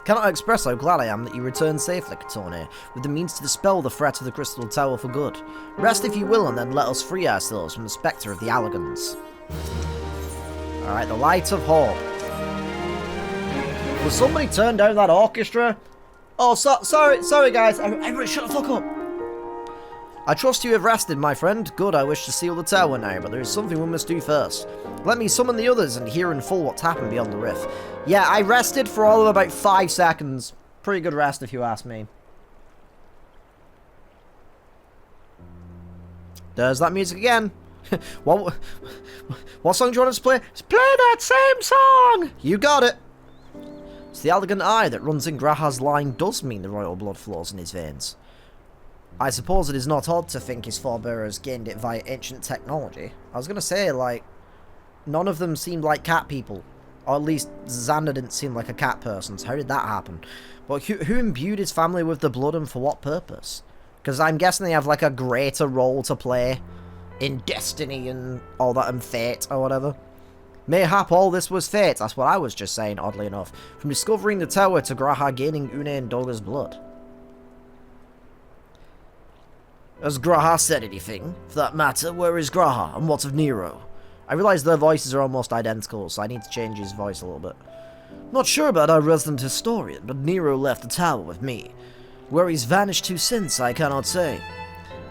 Cannot express how glad I am that you returned safely, Katone, with the means to dispel the threat of the Crystal Tower for good. Rest if you will, and then let us free ourselves from the spectre of the Allagans. Alright, the Light of Hope. Will somebody turn down that orchestra? Oh, sorry guys. Everybody shut the fuck up. I trust you have rested, my friend. Good, I wish to seal the tower now, but there is something we must do first. Let me summon the others and hear in full what's happened beyond the rift. Yeah, I rested for all of about 5 seconds. Pretty good rest, if you ask me. There's that music again. what song do you want us to play? Let's play that same song! You got it! It's the elegant eye that runs in Graha's line does mean the royal blood flows in his veins. I suppose it is not odd to think his forebears gained it via ancient technology. I was going to say, like, none of them seemed like cat people. Or at least Xander didn't seem like a cat person, so how did that happen? But who imbued his family with the blood and for what purpose? Because I'm guessing they have, like, a greater role to play in destiny and all that, and fate or whatever. Mayhap all this was fate, that's what I was just saying, oddly enough. From discovering the tower to Graha gaining Une and Doga's blood. Has Graha said anything? For that matter, where is Graha, and what of Nero? I realise their voices are almost identical, so I need to change his voice a little bit. Not sure about our resident historian, but Nero left the tower with me. Where he's vanished to since, I cannot say.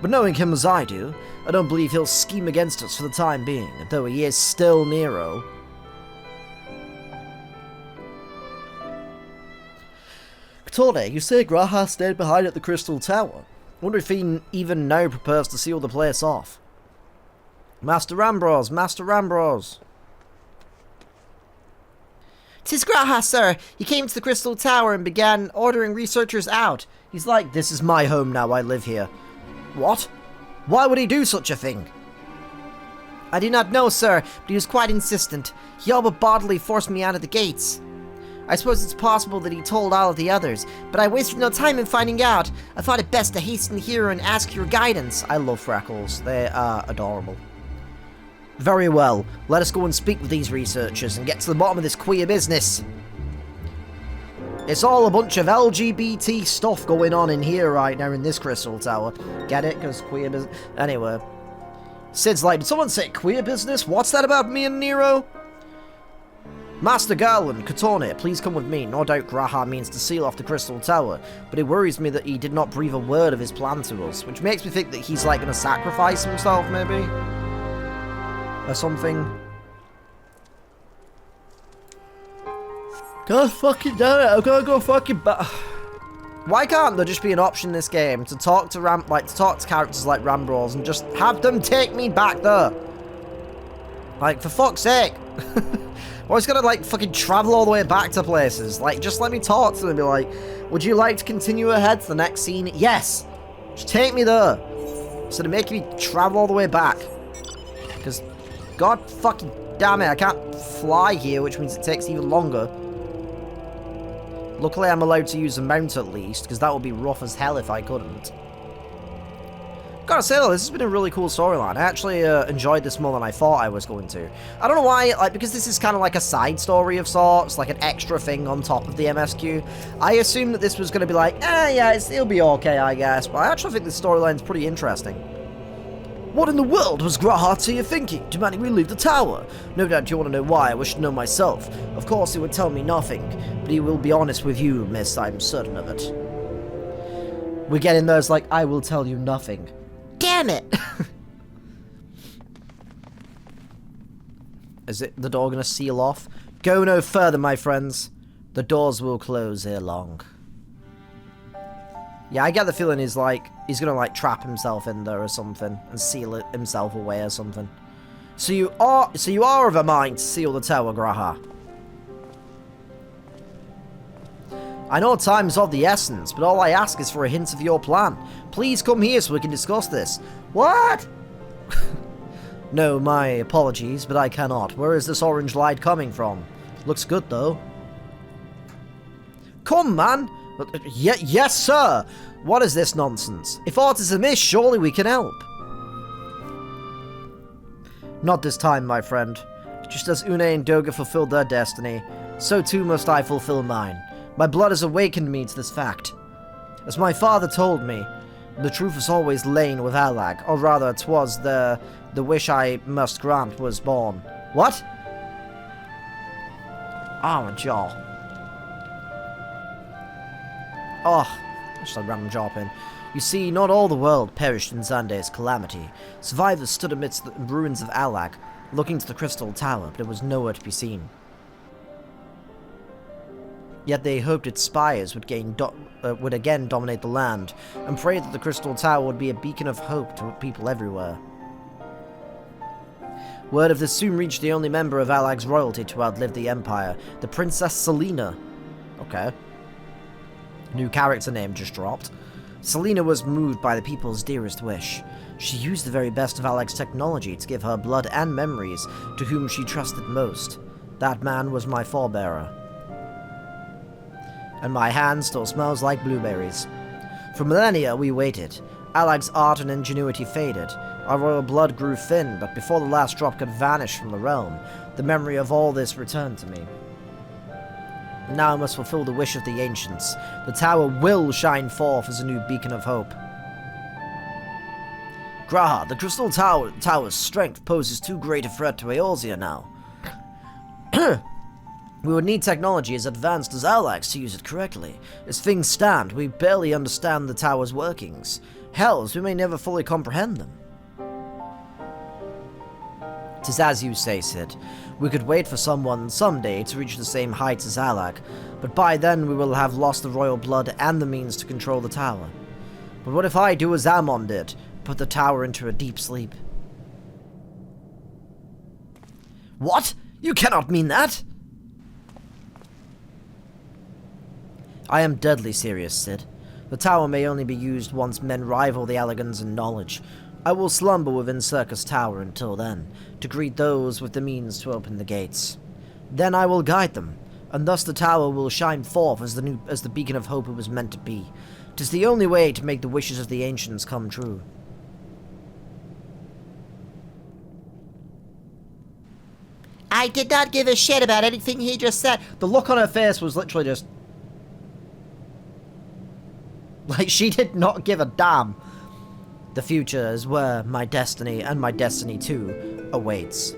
But knowing him as I do, I don't believe he'll scheme against us for the time being, though he is still Nero. Katone, you say Graha stayed behind at the Crystal Tower. I wonder if he even now prepares to seal the place off. Master Rambros, Master Rambros. 'Tis Graha, sir. He came to the Crystal Tower and began ordering researchers out. He's like, this is my home now, I live here. What? Why would he do such a thing? I do not know, sir, but he was quite insistent. He all but bodily forced me out of the gates. I suppose it's possible that he told all of the others, but I wasted no time in finding out. I thought it best to hasten here and ask your guidance. I love Freckles. They are adorable. Very well. Let us go and speak with these researchers and get to the bottom of this queer business. It's all a bunch of LGBT stuff going on in here right now in this Crystal Tower. Get it? Because queer business... Anyway. Sid's like, did someone say queer business? What's that about me and Nero? Master Garland, Katone, please come with me. No doubt Graha means to seal off the Crystal Tower, but it worries me that he did not breathe a word of his plan to us, which makes me think that he's like going to sacrifice himself, maybe? Or something. God fucking damn it, I'm gonna go fucking back. Why can't there just be an option in this game to talk to characters like Rambros and just have them take me back there? Like, for fuck's sake. Or it's gonna, like, fucking travel all the way back to places. Like, just let me talk to them and be like, would you like to continue ahead to the next scene? Yes! Just take me there. Instead of making me travel all the way back. Because, god fucking damn it, I can't fly here, which means it takes even longer. Luckily, I'm allowed to use a mount at least, because that would be rough as hell if I couldn't. Gotta say though, this has been a really cool storyline. I actually enjoyed this more than I thought I was going to. I don't know why, like, because this is kind of like a side story of sorts, like an extra thing on top of the MSQ. I assumed that this was going to be like, yeah, it'll be okay, I guess. But I actually think this storyline's pretty interesting. What in the world was Graha thinking, demanding we leave the tower? No doubt you want to know why, I wish to know myself. Of course he would tell me nothing, but he will be honest with you, miss, I'm certain of it. We get in there, it's like, I will tell you nothing. Damn it! Is it the door gonna seal off? Go no further, my friends. The doors will close ere long. Yeah, I get the feeling he's gonna like trap himself in there or something and seal it himself away or something. So you are of a mind to seal the tower, Graha. I know time's of the essence, but all I ask is for a hint of your plan. Please come here so we can discuss this. What? No, my apologies, but I cannot. Where is this orange light coming from? Looks good, though. Come, man! Yes, sir! What is this nonsense? If aught is amiss, surely we can help. Not this time, my friend. Just as Une and Doga fulfilled their destiny, so too must I fulfill mine. My blood has awakened me to this fact. As my father told me, the truth has always lain with Alag, or rather, 'twas the wish I must grant was born. What? Oh, my jaw. Oh, Just a random drop in. You see, not all the world perished in Xande's calamity. Survivors stood amidst the ruins of Alag, looking to the Crystal Tower, but it was nowhere to be seen. Yet they hoped its spires would again dominate the land, and prayed that the Crystal Tower would be a beacon of hope to people everywhere. Word of this soon reached the only member of Alag's royalty to outlive the Empire, the Princess Selena. Okay. New character name just dropped. Selena was moved by the people's dearest wish. She used the very best of Alag's technology to give her blood and memories to whom she trusted most. That man was my forebearer. And my hand still smells like blueberries. For millennia we waited. Alag's art and ingenuity faded. Our royal blood grew thin, but before the last drop could vanish from the realm, the memory of all this returned to me. Now I must fulfill the wish of the ancients. The tower will shine forth as a new beacon of hope. Graha, the Crystal Tower's strength poses too great a threat to Eorzea now. We would need technology as advanced as Alag's to use it correctly. As things stand, we barely understand the tower's workings. Hells, we may never fully comprehend them. 'Tis as you say, Cid. We could wait for someone someday to reach the same heights as Alag, but by then we will have lost the royal blood and the means to control the tower. But what if I do as Amon did, put the tower into a deep sleep? What? You cannot mean that! I am deadly serious, Cid. The tower may only be used once men rival the Alagans in knowledge. I will slumber within Circus Tower until then, to greet those with the means to open the gates. Then I will guide them, and thus the tower will shine forth as the beacon of hope it was meant to be. 'Tis the only way to make the wishes of the ancients come true. I did not give a shit about anything he just said. The look on her face was literally just... like, she did not give a damn. The future is where my destiny, and my destiny too, awaits.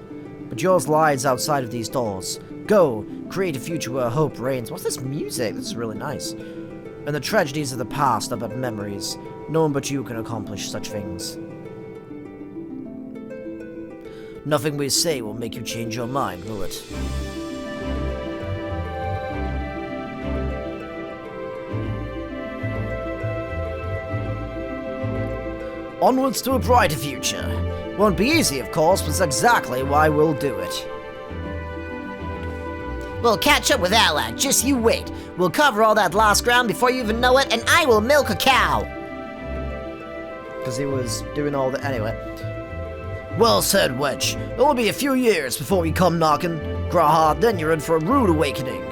But yours lies outside of these doors. Go, create a future where hope reigns. What's this music? This is really nice. And the tragedies of the past are but memories. No one but you can accomplish such things. Nothing we say will make you change your mind, will it? Onwards to a brighter future. Won't be easy, of course, but it's exactly why we'll do it. We'll catch up with Alag, just you wait. We'll cover all that lost ground before you even know it, and I will milk a cow! Because he was doing all that anyway. Well said, Wedge. It'll be a few years before we come knocking. Graha, then you're in for a rude awakening.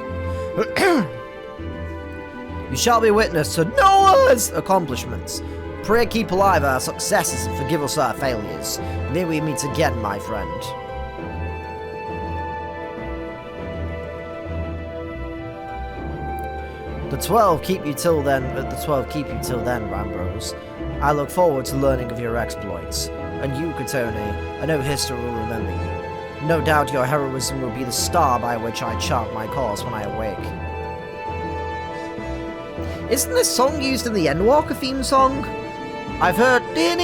You shall be witness to Noah's accomplishments. Pray keep alive our successes and forgive us our failures. May we meet again, my friend. The 12 keep you till then, Rambros. I look forward to learning of your exploits. And you, Katone, I know history will remember you. No doubt your heroism will be the star by which I chart my course when I awake. Isn't this song used in the Endwalker theme song? I've heard... and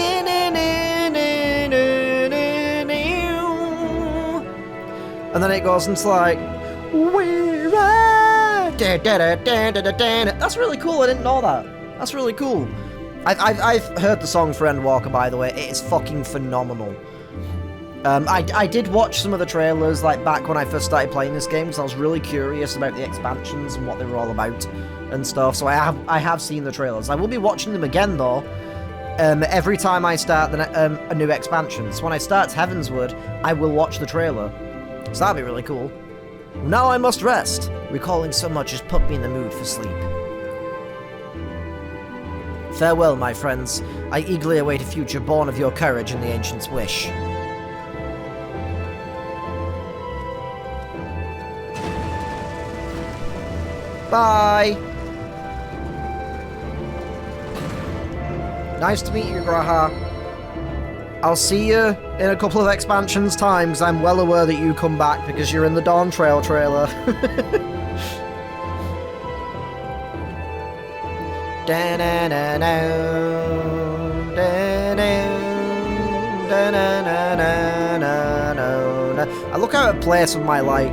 then it goes into like... we're right. That's really cool, I didn't know that. That's really cool. I've heard the song for Endwalker, by the way. It is fucking phenomenal. I did watch some of the trailers, like, back when I first started playing this game, because I was really curious about the expansions and what they were all about and stuff, so I have seen the trailers. I will be watching them again, though, every time I start a new expansion. So when I start Heavensward, I will watch the trailer. So that'll be really cool. Now I must rest. Recalling so much has put me in the mood for sleep. Farewell, my friends. I eagerly await a future born of your courage and the ancient's wish. Bye! Nice to meet you, Graha. I'll see you in a couple of expansions time, because I'm well aware that you come back because you're in the Dawn Trail trailer. I look out of place with my, like,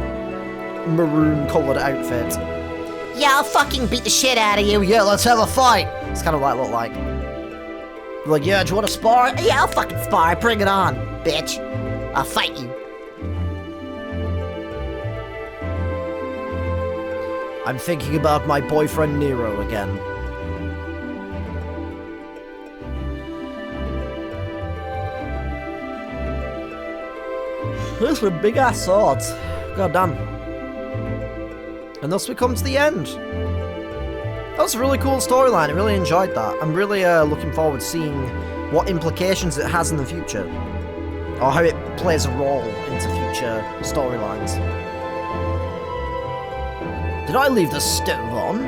maroon-coloured outfit. Yeah, I'll fucking beat the shit out of you. Yeah, let's have a fight. It's kind of like look like. Like, yeah, do you want to spar? Yeah, I'll fucking spar. Bring it on, bitch. I'll fight you. I'm thinking about my boyfriend Nero again. Those were big ass swords. God damn. And thus we come to the end. That was a really cool storyline. I really enjoyed that. I'm really looking forward to seeing what implications it has in the future. Or how it plays a role into future storylines. Did I leave the stove on?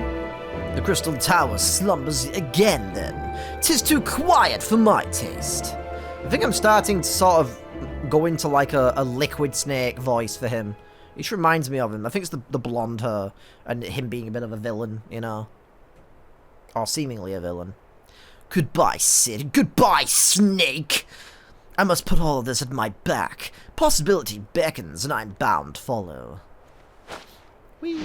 The crystal tower slumbers again then. 'Tis too quiet for my taste. I think I'm starting to sort of go into like a liquid snake voice for him. He just reminds me of him. I think it's the blonde hair and him being a bit of a villain, you know. Or seemingly a villain. Goodbye, Sid. Goodbye, Snake. I must put all of this at my back. Possibility beckons and I'm bound to follow. Whee!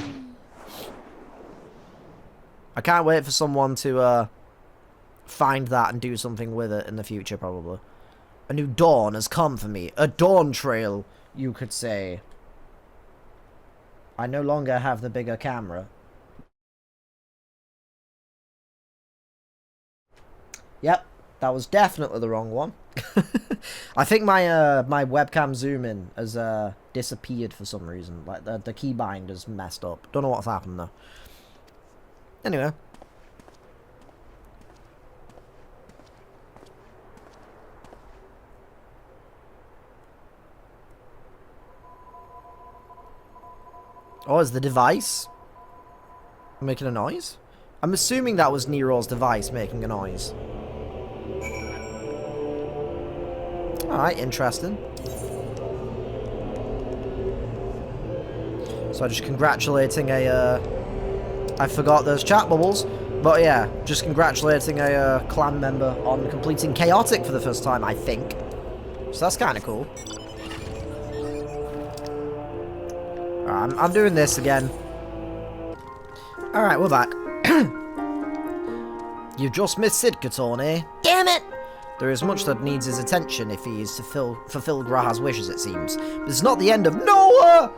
I can't wait for someone to find that and do something with it in the future, probably. A new dawn has come for me. A dawn trail, you could say. I no longer have the bigger camera. Yep, that was definitely the wrong one. I think my my webcam zoom in has disappeared for some reason. Like the keybind is messed up. Don't know what's happened though. Anyway. Oh, is the device making a noise? I'm assuming that was Nero's device making a noise. Alright, interesting. So just congratulating a, I forgot those chat bubbles, but yeah, just congratulating a clan member on completing Chaotic for the first time, I think. So that's kind of cool. Alright, I'm doing this again. Alright, we're back. You've just missed Sid, Katone. Damn it! There is much that needs his attention if he is to fulfill Graha's wishes, it seems. But it's not the end of Noah!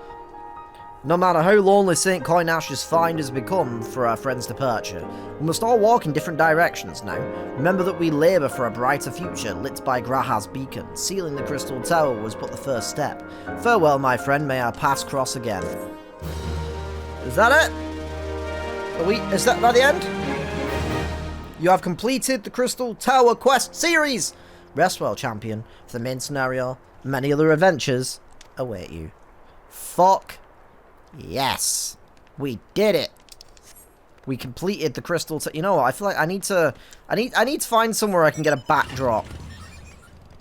No matter how lonely St. Coinash's find has become for our friend's departure, we must all walk in different directions now. Remember that we labour for a brighter future, lit by Graha's beacon. Sealing the Crystal Tower was but the first step. Farewell, my friend, may our paths cross again. Is that it? Is that the end? You have completed the Crystal Tower Quest series! Rest well, champion. For the main scenario, many other adventures await you. Fuck. Yes. We did it. We completed the Crystal Tower. You know what? I feel like I need to find somewhere I can get a backdrop.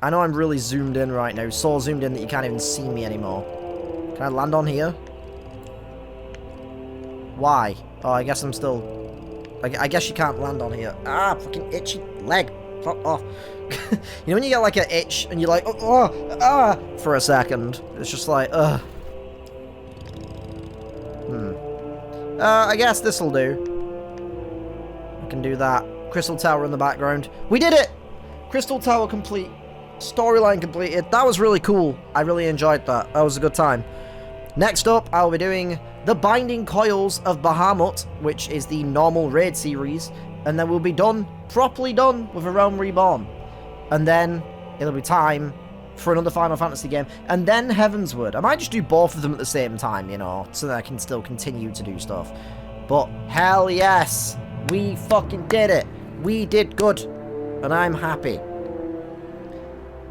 I know I'm really zoomed in right now. So zoomed in that you can't even see me anymore. Can I land on here? Why? Oh, I guess I'm still... I guess you can't land on here. Ah, fucking itchy leg. Fuck off. You know when you get like an itch and you're like, for a second. It's just like, ugh. I guess this'll do. I can do that. Crystal Tower in the background. We did it! Crystal Tower complete. Storyline completed. That was really cool. I really enjoyed that. That was a good time. Next up, I'll be doing The Binding Coils of Bahamut, which is the normal raid series, and then we'll be done, properly done, with A Realm Reborn. And then it'll be time for another Final Fantasy game, and then Heavensward. I might just do both of them at the same time, you know, so that I can still continue to do stuff. But hell yes, we fucking did it. We did good, and I'm happy.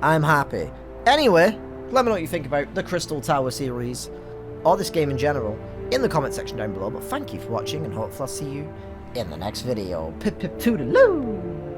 I'm happy. Anyway, let me know what you think about the Crystal Tower series, or this game in general, in the comment section down below. But thank you for watching, and hopefully I'll see you in the next video. Pip pip toodaloo!